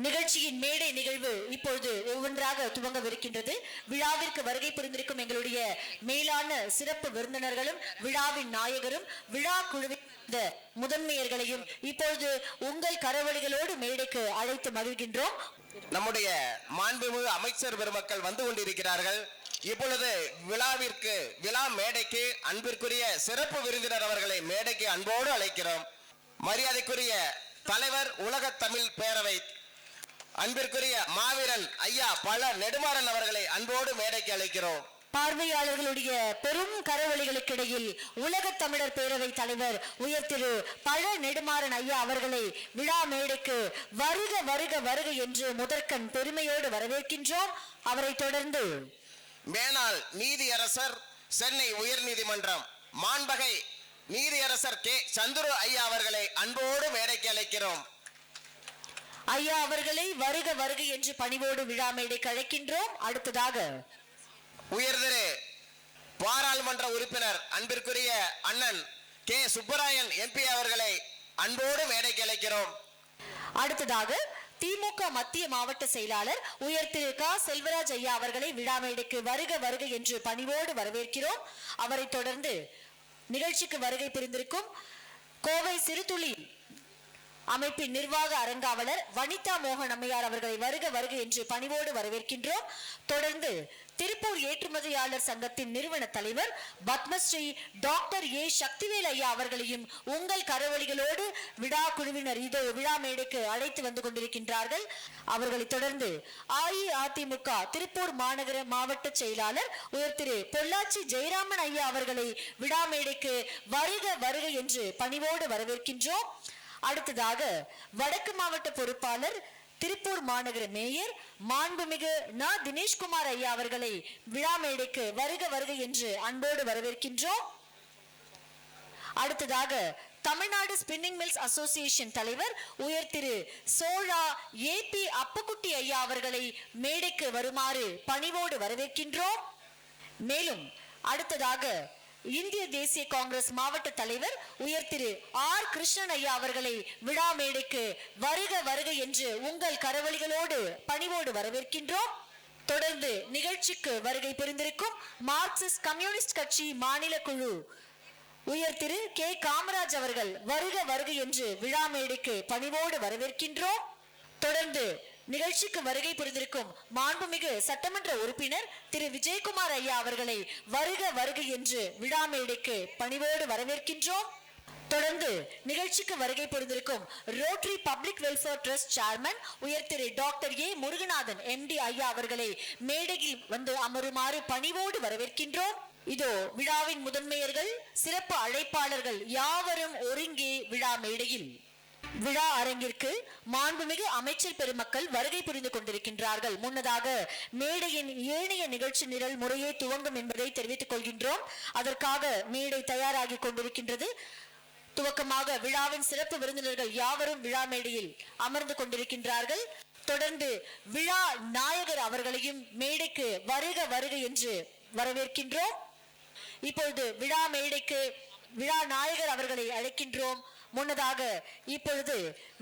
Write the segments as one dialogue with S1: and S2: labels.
S1: நிகழ்ச்சியின் மேடை நிகழ்வு இப்பொழுது ஒவ்வொன்றாக துவங்கவிருக்கின்றது. விழாவிற்கு வருகை புரிந்திருக்கும் எங்களுடைய மேலான சிறப்பு விருந்தினர்களும் விழாவின் நாயகரும் விழா குழுவின் முதன்மையர்களையும் இப்பொழுது உங்கள் கரவொலிகளோடு மேடைக்கு அழைத்து மகிழ்கின்றோம்.
S2: நம்முடைய மாண்புமிகு அமைச்சர் பெருமக்கள் வந்து கொண்டிருக்கிறார்கள். இப்பொழுது விழாவிற்கு விழா மேடைக்கு அன்பிற்குரிய சிறப்பு விருந்தினர் அவர்களை மேடைக்கு அன்போடு அழைக்கிறோம். மரியாதைக்குரிய தலைவர் உலக தமிழ் பேரவை அன்பிற்குரிய மாவீரன் ஐயா பல நெடுமாறன் அவர்களை அன்போடு மேடைக்கு அழைக்கிறோம்.
S1: பார்வையாளர்களுடைய பெரும் கரவொலிகளுக்கிடையில் உலக தமிழர் பேரவை தலைவர் உயர் திரு பழ நெடுமாறன் ஐயா அவர்களை விழா மேடைக்கு வருக வருக வருக என்று முதற்கண் பெருமையோடு வரவேற்கின்றோம். அவரை தொடர்ந்து
S2: மேனாள் நீதியரசர் சென்னை உயர்நீதிமன்றம் மாண்பகை நீதியரசர் கே சந்துரு ஐயா அவர்களை அன்போடு மேடைக்கு அழைக்கிறோம்.
S1: ஐயா அவர்களை வருக வருக என்று பணிவோடு விழா மேடைக்கு அழைக்கின்றோம். அடுத்ததாக
S2: உயர்திரு பாராளுமன்ற உறுப்பினர் அன்பிற்குரிய அண்ணன் கே சுப்பராயன் எம்பி அவர்களை அன்போடு மேடைக்கு அழைக்கிறோம்.
S1: அடுத்ததாக திமுக மத்திய மாவட்ட செயலாளர் உயர் திரு க செல்வராஜ் ஐயா அவர்களை விழா மேடைக்கு வருக வருக என்று பணிவோடு வரவேற்கிறோம். அவரை தொடர்ந்து நிகழ்ச்சிக்கு வருகை புரிந்திருக்கும் கோவை சிறுதுளி அமைப்பின் நிர்வாக அரங்காவலர் வனிதா மோகன் அம்மையார் அவர்களை வருக வருக என்று பணிவோடு வரவேற்கின்றோம். தொடர்ந்து திருப்பூர் ஏற்றுமதியாளர் சங்கத்தின் நிறுவன தலைவர் பத்மஸ்ரீ டாக்டர் ஏ சக்திவேல் ஐயா அவர்களையும் உங்கள் கரவொலிகளோடு விழா குழுவினர் இதோ விழா மேடைக்கு அழைத்து வந்து கொண்டிருக்கின்றார்கள். அவர்களை தொடர்ந்து அஇஅதிமுக திருப்பூர் மாநகர மாவட்ட செயலாளர் உயர் திரு பொள்ளாச்சி ஜெயராமன் ஐயா அவர்களை விழா மேடைக்கு வருக வருக என்று பணிவோடு வரவேற்கின்றோம். அடுத்ததாக வடக்கு மாவட்ட பொறுப்பாளர் திருப்பூர் மாநகர மேயர் மாண்புமிகு ந தினேஷ்குமார் ஐயா அவர்களை விழா மேடைக்கு வருக வருக என்று அன்போடு வரவேற்கின்றோம். அடுத்ததாக தமிழ்நாடு ஸ்பின்னிங் மில்ஸ் அசோசியேஷன் தலைவர் உயர் திரு சோழா ஏபி அப்பக்குட்டி ஐயா அவர்களை மேடைக்கு வருமாறு பணிவோடு வரவேற்கின்றோம். மேலும் அடுத்ததாக இந்திய தேசிய காங்கிரஸ் மாவட்ட தலைவர் உயர் திரு ஆர் கிருஷ்ணன் ஐயா அவர்களை விழா மேடைக்கு வருக வருக என்று உங்கள் கரவொலிகளோடு பணிவோடு வரவேற்கின்றோம். தொடர்ந்து நிகழ்ச்சிக்கு வருகை புரிந்திருக்கும் மார்க்சிஸ்ட் கம்யூனிஸ்ட் கட்சி மாநில குழு உயர் திரு கே காமராஜ் அவர்கள் வருக வருக என்று விழா மேடைக்கு பணிவோடு வரவேற்கின்றோம். தொடர்ந்து நிகழ்ச்சிக்கு வருகை புரிந்திருக்கும் மாண்புமிகு சட்டமன்ற உறுப்பினர் திரு விஜயகுமார் ஐயா அவர்களை வருக வருக என்று விழா மேடைக்கு பணிவோடு வரவேற்கின்றோம். தொடர்ந்து நிகழ்ச்சிக்கு வருகை புரிந்திருக்கும் rotary public welfare trust chairman உயர் திரு டாக்டர் ஏ முருகநாதன் எம்டி ஐயா அவர்களை மேடையில் வந்து அமருமாறு பணிவோடு வரவேற்கின்றோம். இதோ விழாவின் முதன்மையர்கள் சிறப்பு அழைப்பாளர்கள் யாவரும் ஒருங்கே விழா மேடையில். விழா அரங்கிற்கு மாண்புமிகு அமைச்சர் பெருமக்கள் வருகை புரிந்து கொண்டிருக்கின்றார்கள். முன்னதாக மேடையின் ஏனைய நிகழ்ச்சி நிரல் முறையே துவங்கும் என்பதை தெரிவித்துக் கொள்கின்றோம். அதற்காக மேடை தயாராகி கொண்டிருக்கின்றது. துவக்கமாக விழாவின் சிறப்பு விருந்தினர்கள் யாவரும் விழா மேடையில் அமர்ந்து கொண்டிருக்கின்றார்கள். தொடர்ந்து விழா நாயகர் அவர்களையும் மேடைக்கு வருக வருக என்று வரவேற்கின்றோம். இப்பொழுது விழா மேடைக்கு விழா நாயகர் அவர்களை அழைக்கின்றோம். முன்னதாக இப்பொழுது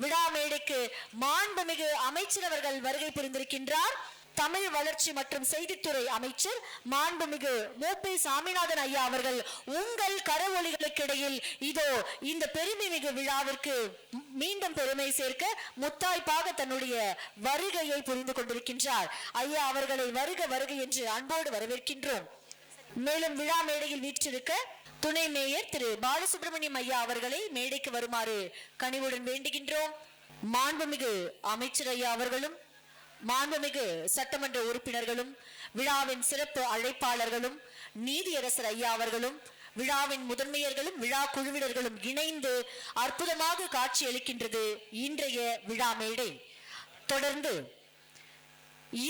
S1: விழா மேடைக்கு மாண்புமிகு அமைச்சர் அவர்கள் வருகை புரிந்திருக்கின்றார். தமிழ் வளர்ச்சி மற்றும் செய்தித்துறை அமைச்சர் மாண்புமிகு மூப்பை சாமிநாதன் ஐயா அவர்கள் உங்கள் கரவொலிகளுக்கு இடையில் இதோ இந்த பெருமைமிகு விழாவிற்கு மீண்டும் பெருமை சேர்க்க முத்தாய்ப்பாக தன்னுடைய வருகையை புரிந்து கொண்டிருக்கின்றார். ஐயா அவர்களை வருக வருக என்று அன்போடு வரவேற்கின்றோம். மேலும் விழா மேடையில் வீற்றிருக்க துணை மேயர் திரு பாலசுப்ரமணியம் ஐயா அவர்களை மேடைக்கு வருமாறு கனிவுடன் வேண்டுகின்றோம். மாண்புமிகு அமைச்சர் ஐயா அவர்களும் மாண்புமிகு சட்டமன்ற உறுப்பினர்களும் விழாவின் சிறப்பு அழைப்பாளர்களும் நீதியரசர் ஐயா அவர்களும் விழாவின் முதன்மையர்களும் விழா குழுவினர்களும் இணைந்து அற்புதமாக காட்சி அளிக்கின்றது இன்றைய விழா மேடை. தொடர்ந்து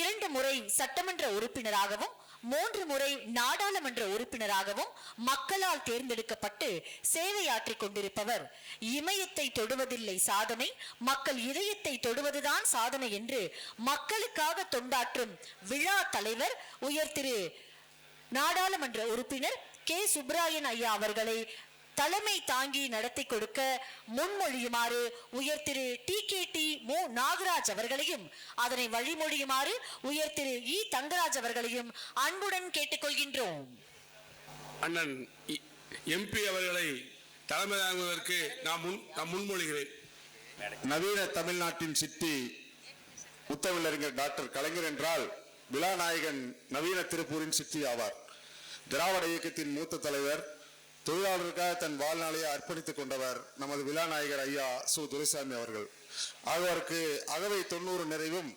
S1: 2 முறை சட்டமன்ற உறுப்பினராகவும் 3 முறை நாடாளுமன்ற உறுப்பினராகவும் மக்களால் தேர்ந்தெடுக்கப்பட்டு சேவையாற்றிக் கொண்டிருப்பவர். இமயத்தை தொடுவதில்லை சாதனை, மக்கள் இதயத்தை தொடுவதுதான் சாதனை என்று மக்களுக்காக தொண்டாற்றும் விழா தலைவர் உயர் திரு நாடாளுமன்ற உறுப்பினர் கே சுப்பராயன் ஐயா அவர்களை தலைமை தாங்கி நடத்தி கொடுக்க முன்மொழியுமாறு உயர் திரு டி மு நாகராஜ் அவர்களையும் அதனை வழிமொழியுமாறு உயர் திரு இ தங்கராஜ் அவர்களையும் அன்புடன் கேட்டுக்கொள்கின்றோம்.
S3: அண்ணன் எம்பி அவர்களை தலைமை தாங்குவதற்கு நான் முன்மொழிகிறேன்.
S4: நவீன தமிழ்நாட்டின் சித்தி முத்தமிழறிஞர் டாக்டர் கலைஞர் என்றால் விழாநாயகன் நவீன திருப்பூரின் சித்தி ஆவார். திராவிட இயக்கத்தின் மூத்த தலைவர், தொழிலாளருக்காக தன் வாழ்நாளையே அர்ப்பணித்துக் கொண்டவர் நமது விழாநாயகர் ஐயா சு துரைசாமி அவர்கள். அவருக்கு அகவை 90 நிறைவும்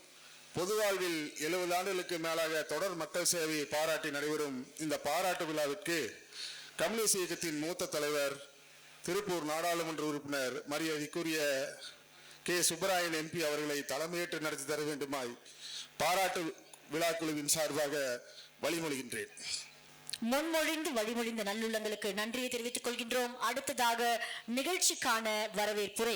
S4: பொது வாழ்வில் 70 ஆண்டுகளுக்கு மேலாக தொடர் மக்கள் சேவையை பாராட்டி நடைபெறும் இந்த பாராட்டு விழாவிற்கு கம்யூனிஸ்ட் இயக்கத்தின் மூத்த தலைவர், திருப்பூர் நாடாளுமன்ற உறுப்பினர் மரியாதைக்குரிய கே சுப்பராயன் எம்பி அவர்களை தலைமையேற்று நடத்தி தர வேண்டுமாய் பாராட்டு விழாக்குழுவின் சார்பாக வழிமொழிகின்றேன்.
S1: முன்மொழிந்து வழிமொழிந்த நல்லுள்ளங்களுக்கு நன்றியை தெரிவித்துக் கொள்கின்றோம். அடுத்ததாக நிகழ்ச்சிக்கான வரவேற்புரை.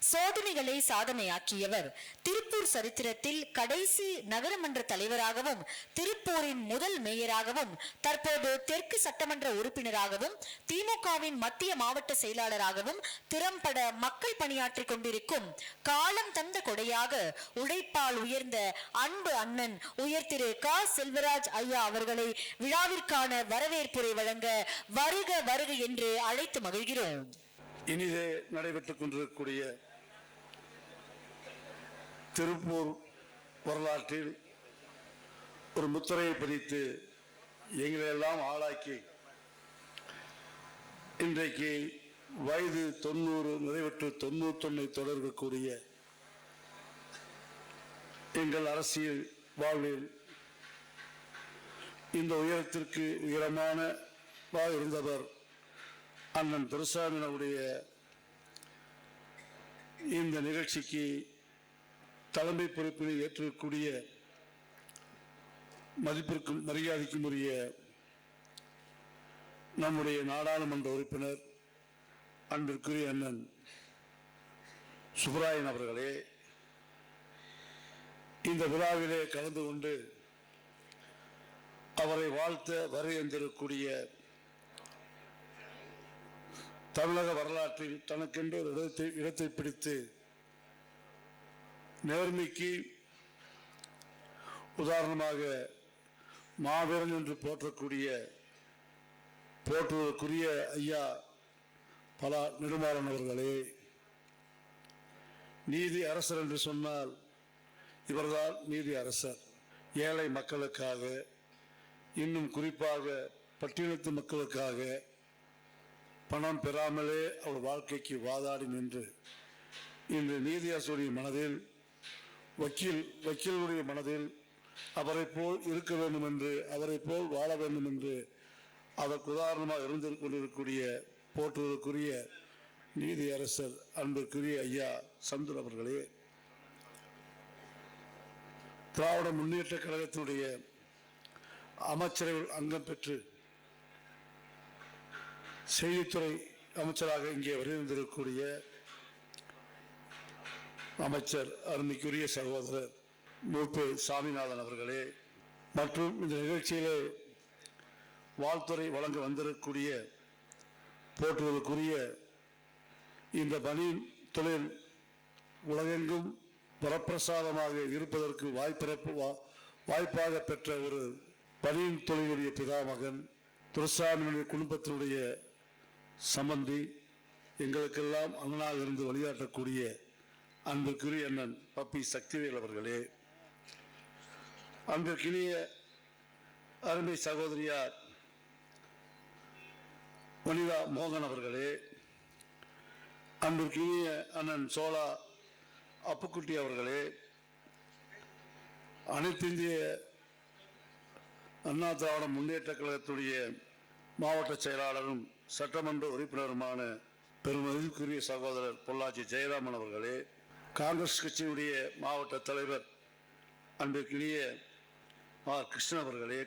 S1: சோதனைகளை சாதனையாக்கியவர், திருப்பூர் சரித்திரத்தில் கடைசி நகரமன்ற தலைவராகவும் திருப்பூரின் முதல் மேயராகவும் தற்போது தெற்கு சட்டமன்ற உறுப்பினராகவும் திமுகவின் மத்திய மாவட்ட செயலாளராகவும் திறம்பட மக்கள் பணியாற்றிக் கொண்டிருக்கும் காலம் தந்த கொடையாக உழைப்பால் உயர்ந்த அன்பு அண்ணன் உயர் திரு க செல்வராஜ் ஐயா அவர்களை விழாவிற்கான வரவேற்புரை வழங்க வருக வருக என்று அழைத்து மகிழ்கிறோம்.
S3: இனிதே நடைபெற்றுக் கொண்டிருக்கக்கூடிய திருப்பூர் வரலாற்றில் ஒரு முத்திரையை பதித்து எங்களையெல்லாம் ஆளாக்கி இன்றைக்கு வயது 90 நிறைவேற்று 91 தொடரக்கூடிய எங்கள் அரசியல் வாழ்வில் இந்த உயரத்திற்கு உயரமான இருந்தவர் அண்ணன் துரைசாமியினுடைய இந்த நிகழ்ச்சிக்கு தலைமை பொறுப்பினை ஏற்றக்கூடிய மதிப்பிற்கும் மரியாதைக்கும் உரிய நம்முடைய நாடாளுமன்ற உறுப்பினர் அன்பிற்குரிய அண்ணன் சுப்பராயன் அவர்களே, இந்த விழாவிலே கலந்து கொண்டு அவரை வாழ்த்த வருகின்றக்கூடிய தமிழக வரலாற்றில் தனக்கென்று ஒரு இடத்தை பிடித்து நேர்மைக்கு உதாரணமாக மாவீரன் என்று போற்றுவதற்குரிய ஐயா பல நெடுமாறன் அவர்களே, நீதி அரசர் என்று சொன்னால் இவர்தான் நீதி அரசர். ஏழை மக்களுக்காக, இன்னும் குறிப்பாக பட்டியலத்து மக்களுக்காக பணம் பெறாமலே அவர் வாழ்க்கைக்கு வாதாடி நின்று இன்று நீதியரசருடைய மனதில், வக்கீலுடைய மனதில் அவரை போல் இருக்க வேண்டும் என்று, அவரை போல் வாழ வேண்டும் என்று அதற்கு உதாரணமாக இருந்து கொண்டிருக்கக்கூடிய போற்றுவதற்குரிய நீதியரசர் அன்பிற்குரிய ஐயா சந்துரு அவர்களே, திராவிட முன்னேற்ற கழகத்தினுடைய அமைச்சரவையில் அங்கம் பெற்று செய்தித்துறை அமைச்சராக இங்கே வருகின்றிருக்கக்கூடிய அமைச்சர் அருமைக்குரிய சகோதரர் மூப்பே சாமிநாதன் அவர்களே, மற்றும் இந்த நிகழ்ச்சியிலே வாழ்த்துறை வழங்க வந்திருக்கக்கூடிய போற்றுவதற்குரிய இந்த பனியின் தொழில் உலகெங்கும் வரப்பிரசாதமாக இருப்பதற்கு வாய்ப்பாக பெற்ற ஒரு பனியின் தொழிலுடைய பிதாமகன், துரைசாமியினுடைய குடும்பத்தினுடைய சம்பந்தி, எங்களுக்கெல்லாம் அண்ணனாக இருந்து வழிகாட்டக்கூடிய அன்பிற்குரிய அண்ணன் பப்பி சக்திவேல் அவர்களே, அன்பிற்கினிய அருமை சகோதரியார் வனிதா மோகன் அவர்களே, அன்பிற்கினிய அண்ணன் சோலா அப்புக்குட்டி அவர்களே, அனைத்து இந்திய அண்ணா திராவிட முன்னேற்ற கழகத்துடைய மாவட்ட செயலாளரும் சட்டமன்ற உறுப்பினருமான பெருமதிக்குரிய சகோதரர் பொள்ளாச்சி ஜெயராமன் அவர்களே, காங்கிரஸ் கட்சியினுடைய மாவட்ட தலைவர் அன்பிற்கினிய ஆர் கிருஷ்ணன் அவர்களே,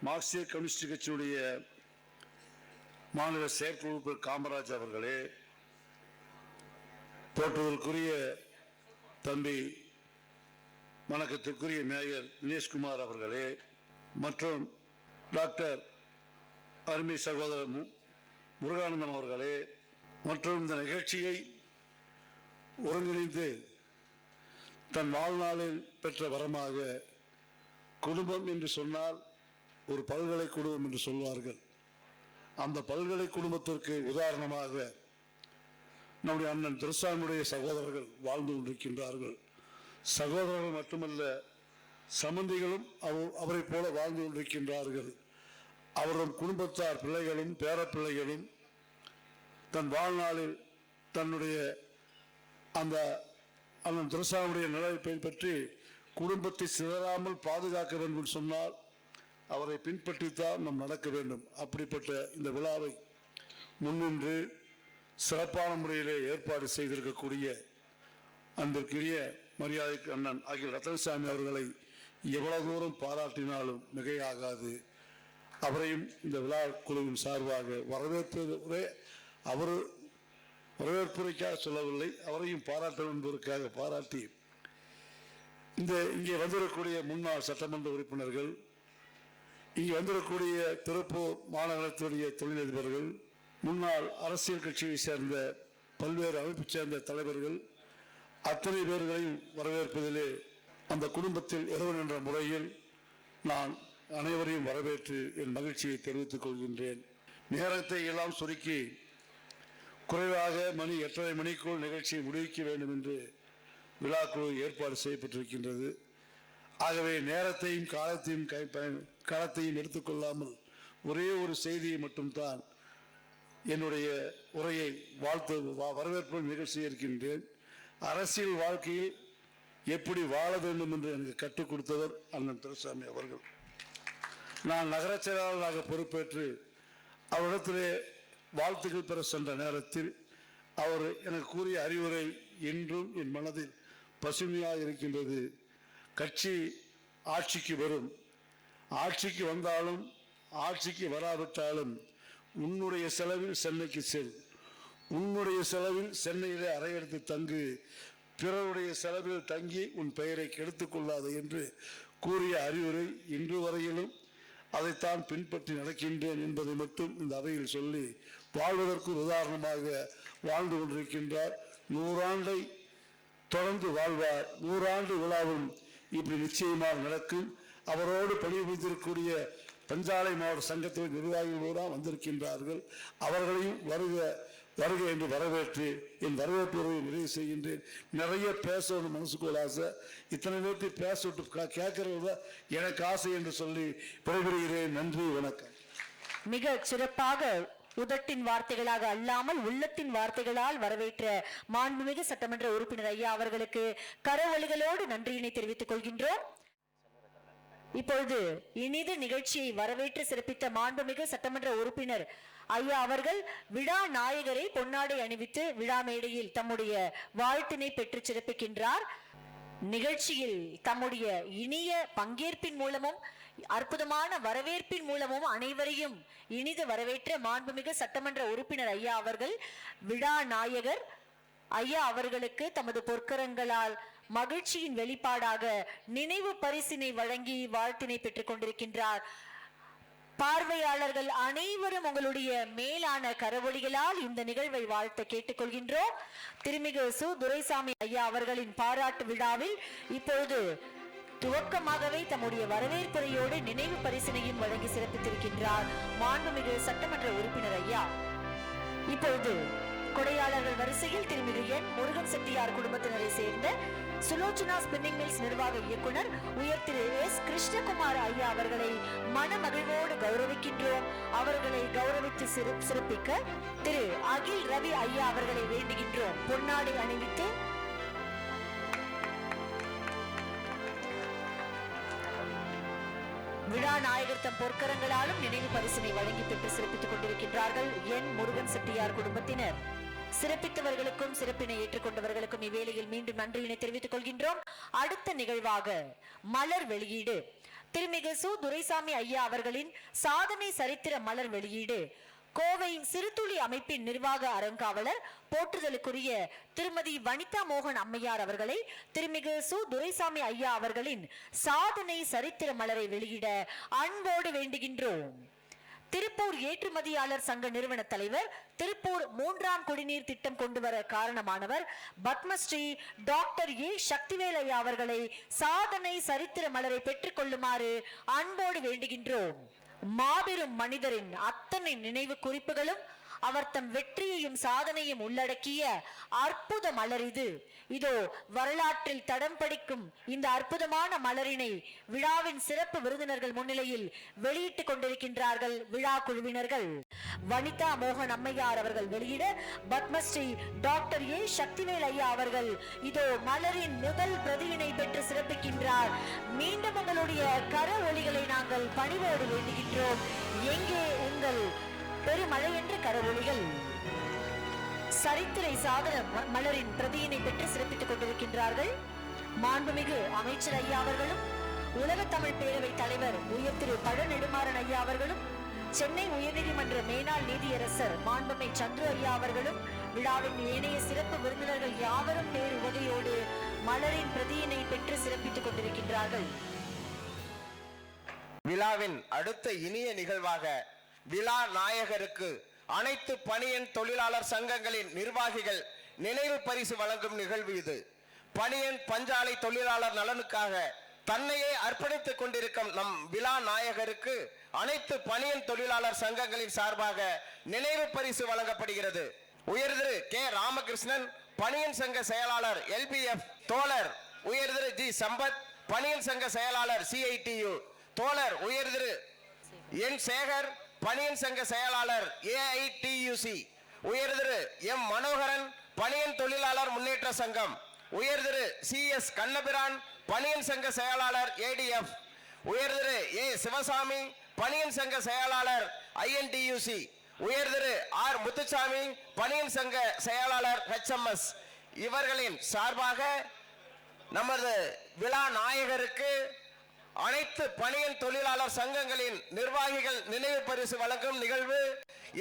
S3: மார்க்சிய கம்யூனிஸ்ட் கட்சியினுடைய மாநில செயற்குழு உறுப்பினர் காமராஜ் அவர்களே, போற்றுவதற்குரிய தம்பி வணக்கத்திற்குரிய மேயர் தினேஷ்குமார் அவர்களே, மற்றும் டாக்டர் அருமை சகோதரர் முருகானந்தம் அவர்களே மற்றும் இந்த நிகழ்ச்சியை ஒருங்கிணைந்து தன் வாழ்நாளில் பெற்ற வரமாக குடும்பம் என்று சொன்னால் ஒரு பல்கலை குடும்பம் என்று சொல்வார்கள். அந்த பல்கலை குடும்பத்திற்கு உதாரணமாக நம்முடைய அண்ணன் துரைசாமியுடைய சகோதரர்கள் வாழ்ந்து கொண்டிருக்கின்றார்கள். சகோதரர்கள் மட்டுமல்ல, சம்பந்திகளும் அவரை போல வாழ்ந்து கொண்டிருக்கின்றார்கள். அவரும் குடும்பத்தார் பிள்ளைகளும் பேரப்பிள்ளைகளும் தன் வாழ்நாளில் தன்னுடைய அந்த அண்ணன் துரைசாமியுடைய நிலைப்பை பற்றி குடும்பத்தை சிதறாமல் பாதுகாக்க வேண்டும் சொன்னால் அவரை பின்பற்றித்தான் நாம் நடக்க வேண்டும். அப்படிப்பட்ட இந்த விழாவை முன்னின்று சிறப்பான முறையிலே ஏற்பாடு செய்திருக்கக்கூடிய அன்பிற்குரிய மரியாதைக்கு அண்ணன் அகில் ரத்தனசாமி அவர்களை எவ்வளவு தூரம் பாராட்டினாலும் மிகையாகாது. அவரையும் இந்த விழா குழுவின் சார்பாக அவர் வரவேற்புரைக்காக சொல்லவில்லை, அவரையும் பாராட்ட என்பதற்காக பாராட்டி இங்கே வந்திருக்கக்கூடிய முன்னாள் சட்டமன்ற உறுப்பினர்கள், இங்கே வந்திருக்கக்கூடிய திருப்பூர் மாநகரத்துடைய தொழிலதிபர்கள், முன்னாள் அரசியல் கட்சியை சேர்ந்த பல்வேறு அமைப்பை சேர்ந்த தலைவர்கள், அத்தனை பேர்களையும் வரவேற்பதிலே அந்த குடும்பத்தில் இறைவன் என்ற முறையில் நான் அனைவரையும் வரவேற்று என் மகிழ்ச்சியை தெரிவித்துக் கொள்கின்றேன். நேரத்தை எல்லாம் சுருக்கி குறைவாக மணி 8:30 மணிக்குள் நிகழ்ச்சியை முடிவிக்க வேண்டும் என்று விழாக்குழு ஏற்பாடு செய்யப்பட்டிருக்கின்றது. ஆகவே நேரத்தையும் காலத்தையும் எடுத்துக்கொள்ளாமல் ஒரே ஒரு செய்தியை மட்டும்தான் என்னுடைய உரையை வரவேற்பு நிகழ்ச்சி இருக்கின்றேன். அரசியல் வாழ்க்கையில் எப்படி வாழ வேண்டும் என்று எனக்கு கற்றுக் கொடுத்தவர் அண்ணன் துரைசாமி அவர்கள். நான் நகர செயலாளராக பொறுப்பேற்று அவரிடத்திலே வாழ்த்துக்கள் பெற சென்ற நேரத்தில் அவர் எனக்கு கூறிய அறிவுரை இன்றும் என் மனதில் பசுமையாக இருக்கின்றது. கட்சி ஆட்சிக்கு வரும், ஆட்சிக்கு வந்தாலும் ஆட்சிக்கு வராவிட்டாலும் உன்னுடைய செலவில் சென்னைக்கு செல், உன்னுடைய செலவில் சென்னையிலே அறையெடுத்து தங்கு, பிறருடைய செலவில் தங்கி உன் பெயரை கெடுத்துக் கொள்ளாது என்று கூறிய அறிவுரை இன்று வரையிலும் அதைத்தான் பின்பற்றி நடக்கின்றேன் என்பதை மட்டும் இந்த அவையில் சொல்லி வாழ்வதற்கு உதாரணமாக வாழ்ந்து கொண்டிருக்கின்றார். 100 ஆண்டை தொடர்ந்து வாழ்வார். 100 ஆண்டு விழாவும் இப்படி நிச்சயமாக நடக்கும். அவரோடு பணிபுரிந்திருக்கக்கூடிய பஞ்சாலை மாவட்ட சங்கத்தின் நிர்வாகிகளோடு வந்திருக்கின்றார்கள். அவர்களையும் வருக என்று வரவேற்று என் வரவேற்புரை நிறைவு செய்கின்றேன். நிறைய பேசணும் மனசுக்குள்ள ஆசை. இத்தனை பேர்த்து பேச விட்டு கேட்கறத எனக்கு ஆசை என்று சொல்லி விடைபெறுகிறேன். நன்றி, வணக்கம்.
S1: மிக சிறப்பாக உதட்டின் வார்த்தைகளாக அல்லாமல் உள்ளத்தின் வார்த்தைகளால் வரவேற்ற மாண்புமிகு சட்டமன்ற உறுப்பினர் ஐயா அவர்களுக்கு கரவொலிகளோடு நன்றியினை தெரிவித்துக் கொள்கின்றோம். இப்பொழுது இனிது நிகழ்ச்சியை வரவேற்று சிறப்பித்த மாண்புமிகு சட்டமன்ற உறுப்பினர் ஐயா அவர்கள் விழா நாயகரை பொன்னாடை அணிவித்து விழா மேடையில் தம்முடைய வாழ்த்தினை பெற்று சிறப்பிக்கின்றார். நிகழ்ச்சியில் தம்முடைய இனிய பங்கேற்பின் மூலமும் அற்புதமான வரவேற்பின் மூலமும் அனைவரையும் இனிது வரவேற்ற மாண்புமிகு சட்டமன்ற உறுப்பினர் ஐயா அவர்கள் விழா நாயகர் ஐயா அவர்களுக்கு தமது பொற்கரங்களால் மகிழ்ச்சியின் வெளிப்பாடாக நினைவு பரிசினை வழங்கி வாழ்த்தினை பெற்றுக் கொண்டிருக்கின்றார். பார்வையாளர்கள் அனைவரும் உங்களுடைய மேலான கரவொலிகளால் இந்த நிகழ்வை வாழ்த்த கேட்டுக்கொள்கின்றோம். திருமிகு சு துரைசாமி ஐயா அவர்களின் பாராட்டு விழாவில் இப்பொழுது துவக்கமாகவே தம்முடைய வரவேற்புரையோடு நினைவு பரிசினையும் வழங்கி சிறப்பித்திருக்கின்றார் மாண்புமிகு சட்டமன்ற உறுப்பினர் ஐயா. இப்பொழுது கொடையாளர்கள் வரிசையில் திருமிகு என் முருகன் செட்டியார் குடும்பத்தினரை சேர்ந்த சுலோச்சனா ஸ்பின்னிங் மில்ஸ் நிர்வாக இயக்குனர் உயர் திரு எஸ் கிருஷ்ணகுமார் ஐயா அவர்களை மனமகிழ்வோடு கௌரவிக்கின்றோம். அவர்களை கௌரவித்து சிறப்பிக்க திரு அகில் ரவி ஐயா அவர்களை வேண்டுகின்றோம். பொன்னாடை அணிவித்து விழா நாயகர் தம் பொற்கரங்களாலும் நினைவு பரிசினை வழங்கி பெற்று சிறப்பித்துக் கொண்டிருக்கின்றார்கள் என் முருகன் செட்டியார் குடும்பத்தினர். சிறப்பித்தவர்களுக்கும் சிறப்பினை ஏற்றுக்கொண்டவர்களுக்கும் இவ்வேளையில் மீண்டும் நன்றியினை தெரிவித்துக் கொள்கின்றோம். அடுத்த நிகழ்வாக மலர் வெளியீடு. திருமிகு சு துரைசாமி ஐயா அவர்களின் சாதனை சரித்திர மலர் வெளியீடு கோவை சிறுதுளி அமைப்பின் நிர்வாக அறங்காவலர் போற்றுதலுக்குரிய திருமதி வனிதா மோகன் அம்மையார் அவர்களை திருமிகு சு துரைசாமி ஐயா அவர்களின் சாதனை சரித்திர மலரை வெளியிட அன்போடு வேண்டுகின்றோம். திருப்பூர் ஏற்றுமதியாளர் சங்க நிறுவன தலைவர், திருப்பூர் 3ஆம் குடிநீர் திட்டம் கொண்டு வர காரணமானவர் பத்மஸ்ரீ டாக்டர் ஏ சக்திவேல் ஐயா அவர்களை சாதனை சரித்திர மலரை பெற்றுக் கொள்ளுமாறு அன்போடு வேண்டுகின்றோம். மாபெரும் மனிதரின் அத்தனை நினைவு குறிப்புகளும் அவர் தம் வெற்றியையும் சாதனையும் உள்ளடக்கிய அற்புத மலர் இது. இதோ வரலாற்றில் தடம் படிக்கும் இந்த அற்புதமான மலரினை விழாவின் சிறப்பு விருந்தினர்கள் முன்னிலையில் வெளியிட்டுக் கொண்டிருக்கின்றார்கள் விழா குழுவினர்கள். வனிதா மோகன் அம்மையார் அவர்கள் வெளியிட, பத்மஸ்ரீ டாக்டர் ஏ சக்திவேல் ஐயா அவர்கள் இதோ மலரின் முதல் பிரதியினை பெற்று சிறப்பிக்கின்றார். மீண்டும் உங்களுடைய கர ஒலிகளை நாங்கள் பணிவோடு வேண்டுகின்றோம். எங்கே உங்கள் பெருமழை என்ற கரவொலிகள்? சரித்திரை சாதன மலரின் பிரதியினை பெற்று சிறப்பித்துக் கொண்டிருக்கின்றார்கள் மாண்புமிகு அமைச்சர் ஐயா அவர்களும், உலக தமிழ் பேரவை தலைவர் உயர் திரு பழ நெடுமாறன் ஐயா அவர்களும், சென்னை உயர்நீதிமன்ற மேனாள் நீதியரசர் மாண்புமை சந்துரு ஐயா அவர்களும், விழாவின் ஏனைய சிறப்பு விருந்தினர்கள் யாவரும் பேர் உதவியோடு மலரின் பிரதியினை பெற்று சிறப்பித்துக் கொண்டிருக்கின்றார்கள்.
S2: விழாவின் அடுத்த இனிய நிகழ்வாக விழா நாயகருக்கு அனைத்து பணியன் தொழிலாளர் சங்கங்களின் நிர்வாகிகள் நினைவு பரிசு வழங்கும் நிகழ்வு இது. பணியன் பஞ்சாலை தொழிலாளர் நலனுக்காக தன்னையே அர்ப்பணித்துக் கொண்டிருக்கும் நம் விழா நாயகருக்கு அனைத்து பணியன் தொழிலாளர் சங்கங்களின் சார்பாக நினைவு பரிசு வழங்கப்படுகிறது. உயர்திரு கே ராமகிருஷ்ணன், பணியன் சங்க செயலாளர் LBF, தோழர் உயர்திரு ஜி சம்பத், பணியன் சங்க செயலாளர் CITU, தோழர் உயர்திரு என் சேகர், பணியன் சங்க செயலாளர் AITUC, உயர்திரு M மனோகரன், பணியன் தொழிலாளர் முன்னேற்ற சங்கம், உயர்திரு CS கண்ணபிரான், பணியன் சங்க செயலாளர் ADF, உயர்திரு A சிவசாமி, பணியன் சங்க செயலாளர் INTUC, உயர்திரு R முத்துசாமி, பணியன் சங்க செயலாளர் HMS. இவர்களின் சார்பாக நமது விழா நாயகருக்கு அனைத்து பணியன் தொழிலாளர் சங்கங்களின் நிர்வாகிகள் நினைவு பரிசு வழங்கும் நிகழ்வு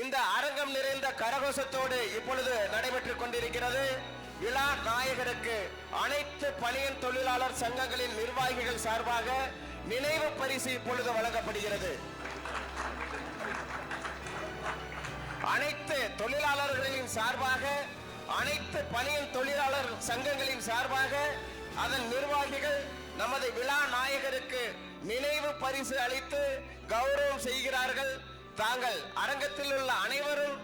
S2: இந்த அரங்கம் நிறைந்த கரகோஷத்தோடு இப்பொழுது நடைபெற்றுக் கொண்டிருக்கிறது. விழா நாயகருக்கு அனைத்து பணியன் தொழிலாளர் சங்கங்களின் நிர்வாகிகள் சார்பாக நினைவு பரிசு இப்பொழுது வழங்கப்படுகிறது. அனைத்து தொழிலாளர்களின் சார்பாக, அனைத்து பணியன் தொழிலாளர் சங்கங்களின் சார்பாக அதன் நிர்வாகிகள் நமது விழா நாயகருக்கு நினைவு பரிசு அளித்து கௌரவம் செய்கிறார்கள். தாங்கள் அரங்கத்தில் உள்ள அனைவரும்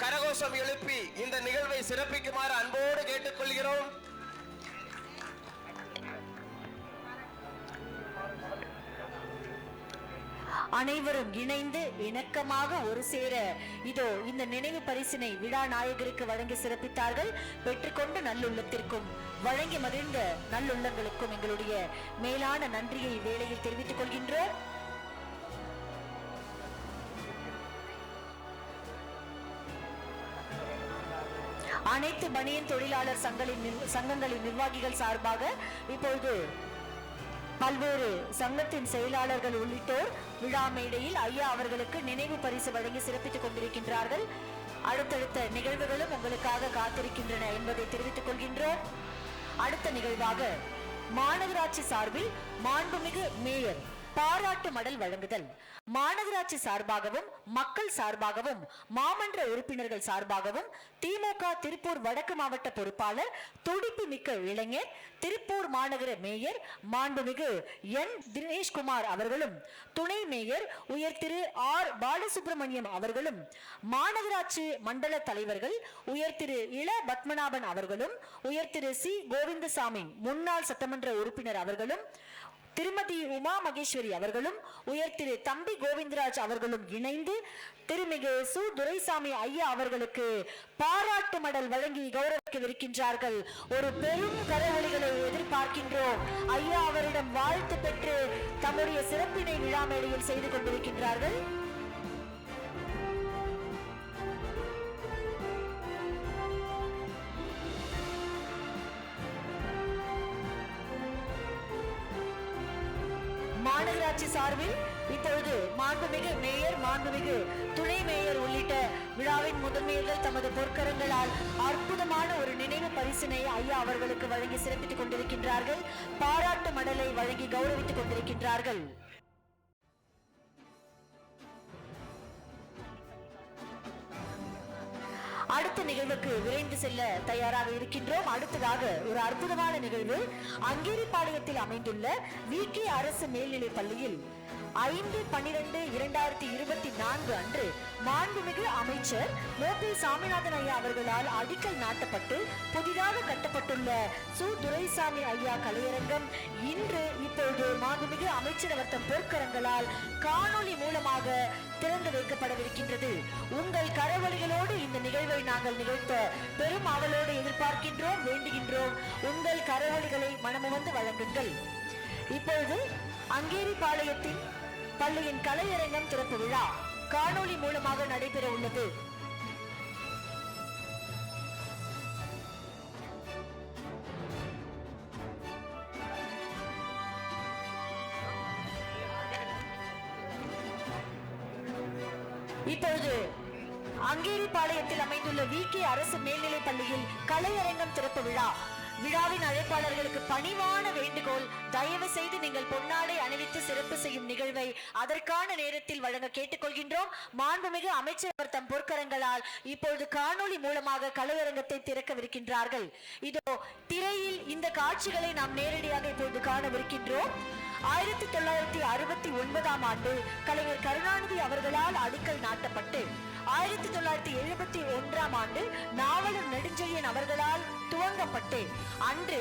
S2: கரகோஷம் எழுப்பி இந்த நிகழ்வை சிறப்பிக்குமாறு அன்போடு கேட்டுக்கொள்கிறோம்.
S1: அனைவரும் இணைந்து இணக்கமாக ஒரு சேர இதோ இந்த நினைவு பரிசினை விழா நாயகருக்கு வழங்கி சிறப்பித்தார்கள். பெற்றுக்கொண்ட நல்லுள்ளத்திற்கும் வழங்கி மகிழ்ந்த நல்லுள்ளங்களுக்கும் எங்களுடைய மேலான நன்றியை வேளையில் தெரிவித்துக் கொள்கின்றோம். அனைத்து பணியன் தொழிலாளர் சங்கங்களின் நிர்வாகிகள் சார்பாக இப்பொழுது பல்வேறு சங்கத்தின் செயலாளர்கள் உள்ளிட்டோர் விழா மேடையில் ஐயா அவர்களுக்கு நினைவு பரிசு வழங்கி சிறப்பித்துக் கொண்டிருக்கின்றார்கள். அடுத்தடுத்த நிகழ்வுகளும் உங்களுக்காக காத்திருக்கின்றன என்பதை தெரிவித்துக் கொள்கின்றோம். அடுத்த நிகழ்வாக மாநகராட்சி சார்பில் மாண்புமிகு மேயர் பாராட்டு மடல் வழங்குதல். மாநகராட்சி சார்பாகவும் மக்கள் சார்பாகவும் மாமன்ற உறுப்பினர்கள் சார்பாகவும் திமுக திருப்பூர் வடக்கு மாவட்ட பொறுப்பாளர், துடிப்பு மிக்க இளைஞர், திருப்பூர் மாநகர மேயர் மாண்புமிகு N தினேஷ்குமார் அவர்களும், துணை மேயர் உயர் திரு R பாலசுப்ரமணியம் அவர்களும், மாநகராட்சி மண்டல தலைவர்கள் உயர் திரு இள பத்மநாபன் அவர்களும், உயர் திரு C கோவிந்தசாமி முன்னாள் சட்டமன்ற உறுப்பினர் அவர்களும், திருமதி உமா மகேஸ்வரி அவர்களும், உயர் திரு தம்பி கோவிந்தராஜ் அவர்களும் இணைந்து திருமிகு சு துரைசாமி ஐயா அவர்களுக்கு பாராட்டு மடல் வழங்கி கௌரவிக்கவிருக்கின்றார்கள். ஒரு பெரும் கரவொலிகளை எதிர்பார்க்கின்றோம். ஐயா அவரிடம் வாழ்த்து பெற்று தம்முடைய சிறப்பினை விழா மேடையில் செய்து கொண்டிருக்கின்றார்கள். மாநகராட்சி சார்பில் இப்பொழுது மாண்புமிகு மேயர், மாண்புமிகு துணை மேயர் உள்ளிட்ட விழாவின் முதன்மையர்கள் தமது பொற்கரங்களால் அற்புதமான ஒரு நினைவு பரிசினை ஐயா அவர்களுக்கு வழங்கி சிறப்பித்துக் கொண்டிருக்கின்றார்கள். பாராட்டு மடலை வழங்கி கௌரவித்துக் கொண்டிருக்கின்றார்கள். அடுத்த நிகழ்வுக்கு விரைந்து செல்ல தயாராக இருக்கின்றோம். அடுத்ததாக ஒரு அற்புதமான நிகழ்வு. அங்கேரிபாளையத்தில் அமைந்துள்ள VK அரசு மேல்நிலைப் பள்ளியில் 5/12/2024 அன்று மாண்புமிகு அமைச்சர் மோபி சாமிநாதன் ஐயா அவர்களால் அடிக்கல் நாட்டப்பட்டு புதிதாக கட்டப்பட்டுள்ள சு துரைசாமி ஐயா கலையரங்கம் இன்று இப்பொழுது மாண்புமிகு அமைச்சர் அவர்தம் பொற்கரங்களால் காணொளி மூலமாக திறந்து வைக்கப்படவிருக்கின்றது. உங்கள் கரவொலிகளோடு இந்த நிகழ்வை நாங்கள் நிகழ்த்த பெரும் ஆவலோடு எதிர்பார்க்கின்றோம், வேண்டுகின்றோம். உங்கள் கரவொலிகளை மனமுவந்து வழங்குங்கள். இப்பொழுது அங்கேரிபாளையத்தின் பள்ளியின் கலையரங்கம் திறப்பு விழா காணொளி மூலமாக நடைபெற உள்ளது. இப்பொழுது அங்கேரிபாளையத்தில் அமைந்துள்ள VK அரசு மேல்நிலைப் பள்ளியில் கலையரங்கம் திறப்பு விழா. விழாவின் அழைப்பாளர்களுக்கு பணிவான வேண்டுகோள், தயவு செய்து நீங்கள் பொன்னாடை அணிவித்து சிறப்பு செய்யும் நிகழ்வை அதற்கான நேரத்தில் வழங்க கேட்டுக்கொள்கின்றோம். மாண்புமிகு அமைச்சர் அவர் தம் பொற்கரங்களால் இப்பொழுது காணொளி மூலமாக கலையரங்கத்தை திறக்கவிருக்கின்றார்கள். இதோ திரையில் இந்த காட்சிகளை நாம் நேரடியாக இப்பொழுது காணவிருக்கின்றோம். 1969ஆம் ஆண்டு கலைஞர் கருணாநிதி அவர்களால் அடிக்கல் நாட்டப்பட்டு 1971ஆம் ஆண்டு நாவலர் நெடுஞ்செழியன் அவர்களால் துவங்கப்பட்டு அன்று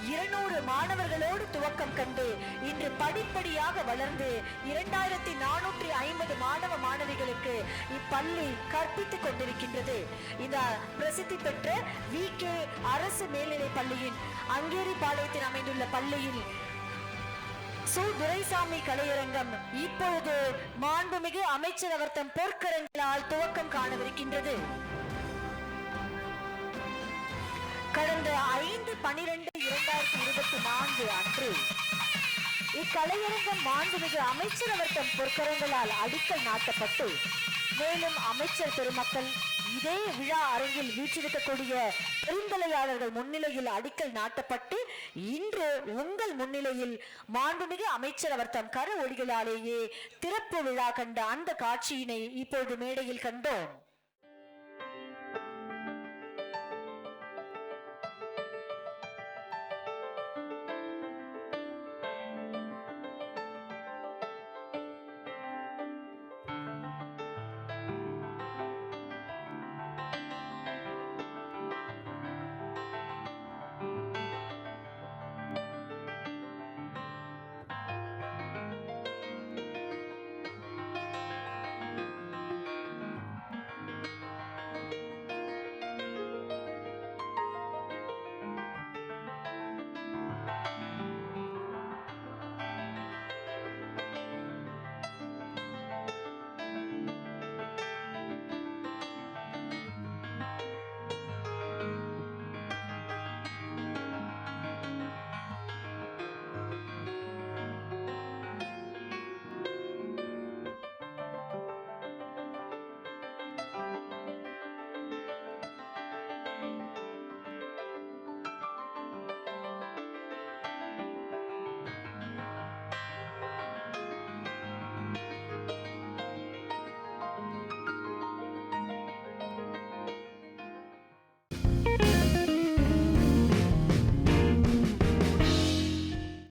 S1: 200 மாணவர்களோடு துவக்கம் கண்டு இன்று படிப்படியாக வளர்ந்து 2450 மாணவ மாணவிகளுக்கு இப்பள்ளி கற்பித்துக் கொண்டிருக்கின்றது. இந்த பிரசித்தி பெற்ற VK அரசு மேல்நிலைப் பள்ளியின் அங்கேரிபாளையத்தில் அமைந்துள்ள பள்ளியில் சு துரைசாமி கலையரங்கம் இப்பொழுது மாண்புமிகு அமைச்சர் அவர் தம் பொற்கரங்களால் துவக்கம் காணவிருக்கின்றது. கடந்த 5/12/2024 அன்று இக்கலையரங்கம் மாண்புமிகு அமைச்சர் அவர் தம் பொற்கரங்களால் அடிக்கல் நாட்டப்பட்டு மேலும் அமைச்சர் பெருமக்கள் இதே விழா அரங்கில் வீற்றிருக்கக்கூடிய பெருந்தலையாளர்கள் முன்னிலையில் அடிக்கல் நாட்டப்பட்டு இன்று உங்கள் முன்னிலையில் மாண்புமிகு அமைச்சர் அவர் தம் கர ஒளிகளாலேயே திறப்பு விழா கண்ட அந்த காட்சியினை இப்பொழுது மேடையில் கண்டோம்.